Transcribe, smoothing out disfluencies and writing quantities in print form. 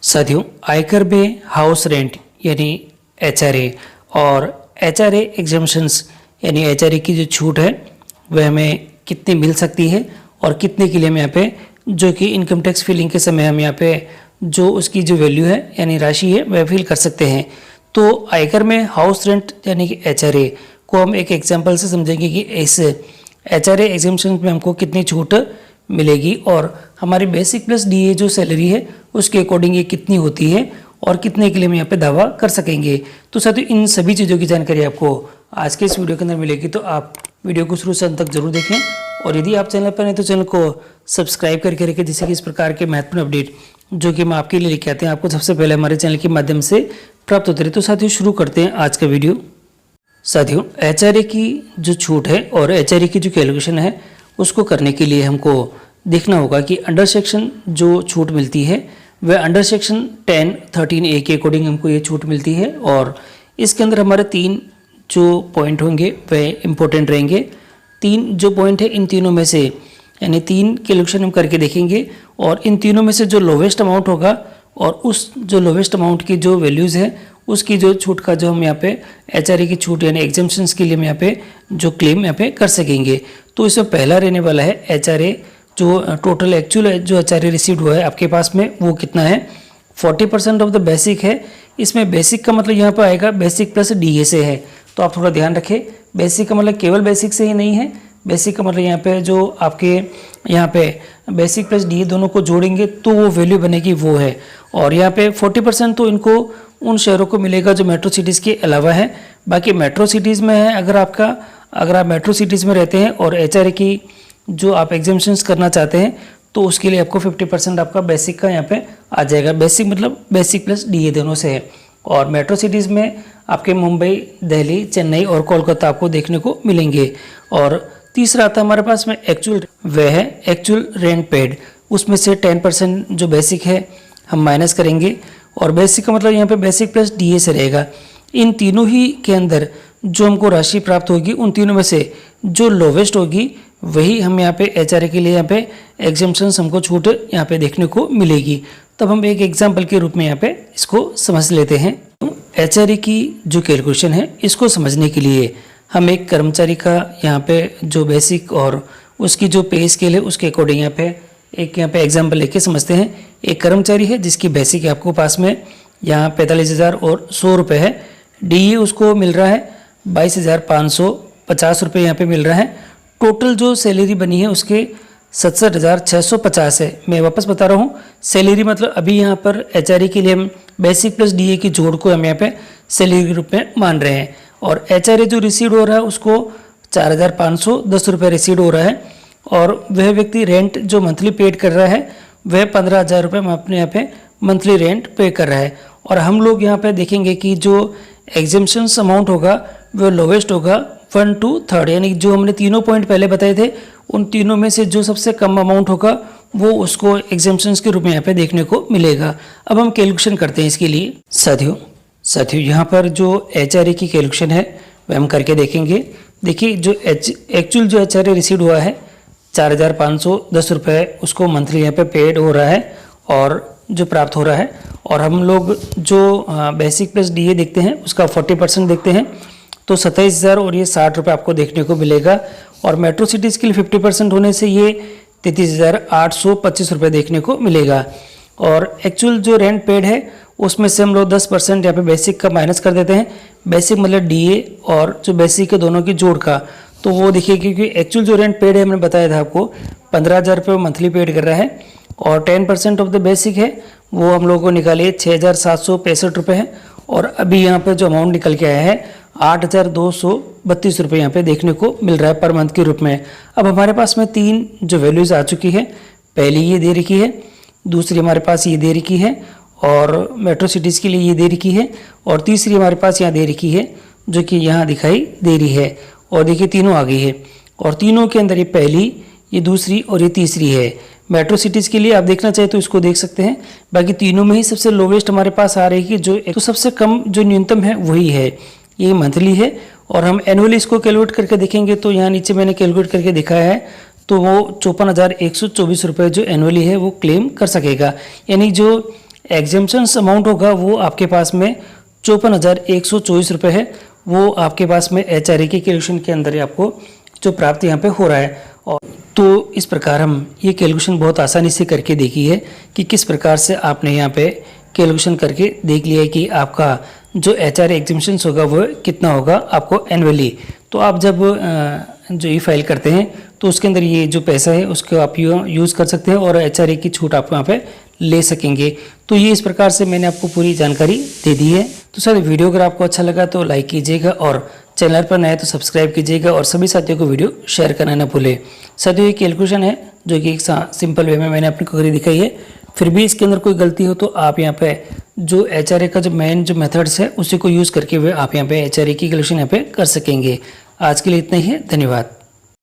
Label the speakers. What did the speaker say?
Speaker 1: साथियों, आयकर में हाउस रेंट यानी एचआरए और एचआरए एग्जम्पशंस यानी एचआरए की जो छूट है वह हमें कितनी मिल सकती है और कितने के लिए हम यहाँ पे जो कि इनकम टैक्स फिलिंग के समय हम यहाँ पे जो उसकी जो वैल्यू है यानी राशि है वह फिल कर सकते हैं। तो आयकर में हाउस रेंट यानी कि एचआरए को हम एक एग्जांपल से समझेंगे कि इस एचआरए एग्जम्पशन में हमको कितनी छूट मिलेगी और हमारी बेसिक प्लस डीए जो सैलरी है उसके अकॉर्डिंग ये कितनी होती है और कितने के लिए हम यहाँ पे दावा कर सकेंगे। तो साथियों, इन सभी चीज़ों की जानकारी आपको आज के इस वीडियो के अंदर मिलेगी, तो आप वीडियो को शुरू से अंत तक जरूर देखें। और यदि आप चैनल पर हैं तो चैनल को सब्सक्राइब करके रखें, जिससे कि इस प्रकार के महत्वपूर्ण अपडेट जो कि हम आपके लिए लेके आते हैं आपको सबसे पहले हमारे चैनल के माध्यम से प्राप्त होते रहे। तो साथियों, शुरू करते हैं आज का वीडियो। साथियों, एचआरए की जो छूट है और एचआरए की जो कैलकुलेशन है उसको करने के लिए हमको देखना होगा कि अंडर सेक्शन जो छूट मिलती है वह अंडर सेक्शन 10(13)(a) के अकॉर्डिंग हमको ये छूट मिलती है। और इसके अंदर हमारे 3 जो पॉइंट होंगे वह इम्पोर्टेंट रहेंगे। 3 जो पॉइंट है, इन तीनों में से यानी 3 कैलकुलेशन हम करके देखेंगे और इन तीनों में से जो लोवेस्ट अमाउंट होगा और उस जो लोवेस्ट अमाउंट की जो वैल्यूज़ है उसकी जो छूट का जो हम यहाँ पे एचआरए की छूट यानी एग्जम्पशंस के लिए हम यहाँ पे जो क्लेम यहाँ पे कर सकेंगे। तो इसमें पहला रहने वाला है एचआरए जो टोटल एक्चुअल जो एचआरए रिसीव्ड हुआ है आपके पास में वो कितना है, 40% ऑफ द बेसिक है। इसमें बेसिक का मतलब यहाँ पर आएगा बेसिक प्लस डीए से है, तो आप थोड़ा ध्यान रखें। बेसिक का मतलब केवल बेसिक से ही नहीं है, बेसिक का मतलब यहाँ पे जो आपके यहाँ पे बेसिक प्लस डीए दोनों को जोड़ेंगे तो वो वैल्यू बनेगी वो है। और यहाँ पे 40% तो इनको उन शहरों को मिलेगा जो मेट्रो सिटीज़ के अलावा है। बाकी मेट्रो सिटीज़ में है, अगर आप मेट्रो सिटीज़ में रहते हैं और एचआरए की जो आप एग्जाम्पशंस करना चाहते हैं तो उसके लिए आपको 50% आपका बेसिक का यहाँ पे आ जाएगा। बेसिक मतलब बेसिक प्लस डीए दोनों से है। और मेट्रो सिटीज़ में आपके मुंबई, दिल्ली, चेन्नई और कोलकाता आपको देखने को मिलेंगे। और तीसरा आता है हमारे पास में एक्चुअल, वह है एक्चुअल रेंट पेड। उसमें से 10% जो बेसिक है हम माइनस करेंगे और बेसिक का मतलब यहाँ पे बेसिक प्लस डीए से रहेगा। इन तीनों ही के अंदर जो हमको राशि प्राप्त होगी उन तीनों में से जो लोवेस्ट होगी वही हम यहाँ पे एचआरए के लिए यहाँ पे एग्जम्पशंस हमको छूट यहाँ पे देखने को मिलेगी। तब हम एक एग्जाम्पल के रूप में यहाँ पे इसको समझ लेते हैं। तो एचआरए की जो कैलकुलेशन है इसको समझने के लिए हम एक कर्मचारी का यहाँ पे जो बेसिक और उसकी जो पे स्केल है उसके अकॉर्डिंग यहाँ पे एग्जाम्पल लेके समझते हैं। एक कर्मचारी है जिसकी बेसिक है आपको पास में यहाँ 45,000 और 100 रुपये है। डीए उसको मिल रहा है 22,550 रुपये यहाँ पे मिल रहा है। टोटल जो सैलरी बनी है उसके 67,650 है। मैं वापस बता रहा हूँ, सैलरी मतलब अभी यहाँ पर एचआरए के लिए हम बेसिक प्लस डीए की जोड़ को हम यहाँ पे सैलरी के रूप में मान रहे हैं। और एचआरए जो रिसीव हो रहा है उसको 4,510 रुपये रिसीव हो रहा है। और वह व्यक्ति रेंट जो मंथली पेड कर रहा है वह 15,000 रुपये हम अपने यहाँ पे मंथली रेंट पे कर रहा है। और हम लोग यहाँ पे देखेंगे कि जो एग्जम्पशंस अमाउंट होगा वह लोवेस्ट होगा 1 to 3rd, यानी जो हमने तीनों पॉइंट पहले बताए थे उन तीनों में से जो सबसे कम अमाउंट होगा वो उसको एग्जम्पशंस के रूप में यहाँ पे देखने को मिलेगा। अब हम कैलकुलेशन करते हैं इसके लिए। साथियों यहाँ पर जो एचआरए की कैलकुलेशन है वह हम करके देखेंगे। देखिए, जो एक्चुअल जो एचआरए रिसीव हुआ है 4,510 रुपये उसको मंथली यहाँ पे पेड हो रहा है और जो प्राप्त हो रहा है। और हम लोग जो बेसिक प्लस डीए देखते हैं उसका 40% देखते हैं तो 27,000 और ये 60 रुपये आपको देखने को मिलेगा। और मेट्रो सिटीज़ के लिए 50% होने से ये 33,825 रुपये देखने को मिलेगा। और एक्चुअल जो रेंट पेड है उसमें से हम लोग 10% यहाँ पे बेसिक का माइनस कर देते हैं। बेसिक मतलब डीए और जो बेसिक है दोनों की जोड़ का, तो वो देखिए क्योंकि एक्चुअल जो रेंट पेड है हमने बताया था आपको 15,000 रुपये मंथली पेड कर रहा है। और 10% ऑफ द बेसिक है वो हम लोगों को निकालिए 6,765 रुपये है। और अभी यहाँ पे जो अमाउंट निकल के आया है 8,232 रुपये यहाँ पे देखने को मिल रहा है पर मंथ के रूप में। अब हमारे पास में 3 जो वैल्यूज़ आ चुकी है, पहली ये दे रखी है, दूसरी हमारे पास ये दे रखी है और मेट्रो सिटीज़ के लिए ये दे रखी है, और तीसरी हमारे पास यहाँ दे रखी है जो कि यहाँ दिखाई दे रही है। और देखिए तीनों आ गई है और तीनों के अंदर ये पहली, ये दूसरी और ये तीसरी है। मेट्रो सिटीज़ के लिए आप देखना चाहे तो इसको देख सकते हैं। बाकी तीनों में ही सबसे लोवेस्ट हमारे पास आ रही है जो तो सबसे कम जो न्यूनतम है वही है, ये मंथली है। और हम एनुअली इसको कैलकुलेट करके देखेंगे तो यहाँ नीचे मैंने कैलकुलेट करके दिखाया है तो वो 54,124 रुपये जो एनुअली है वो क्लेम कर सकेगा। यानी जो एग्जेम्पशंस अमाउंट होगा वो आपके पास में 54,124 रुपये है। वो आपके पास में HRA की कैलकुलेशन के अंदर ही आपको जो प्राप्त यहाँ पे हो रहा है। और तो इस प्रकार हम ये कैलकुलेशन बहुत आसानी से करके देखी है कि किस प्रकार से आपने यहाँ पे कैलकुलेशन करके देख लिया है कि आपका जो HRA एग्जेम्पशंस होगा वो कितना होगा आपको एनुअली। तो आप जब जो ई फाइल करते हैं तो उसके अंदर ये जो पैसा है उसको आप यूज़ कर सकते हैं और HRA की छूट आप यहाँ पे ले सकेंगे। तो ये इस प्रकार से मैंने आपको पूरी जानकारी दे दी है। तो सर वीडियो अगर आपको अच्छा लगा तो लाइक कीजिएगा और चैनल पर नए तो सब्सक्राइब कीजिएगा और सभी साथियों को वीडियो शेयर करना ना भूलें। साथियों ये कैलकुलेशन है जो कि एक सिंपल वे में मैंने आपको करके दिखाई है। फिर भी इसके अंदर कोई गलती हो तो आप यहाँ पे जो HRA का जो मेन जो मेथड्स है उसी को यूज़ करके आप यहाँ पे HRA की कैलकुलेशन यहाँ पे कर सकेंगे। आज के लिए इतना ही है, धन्यवाद।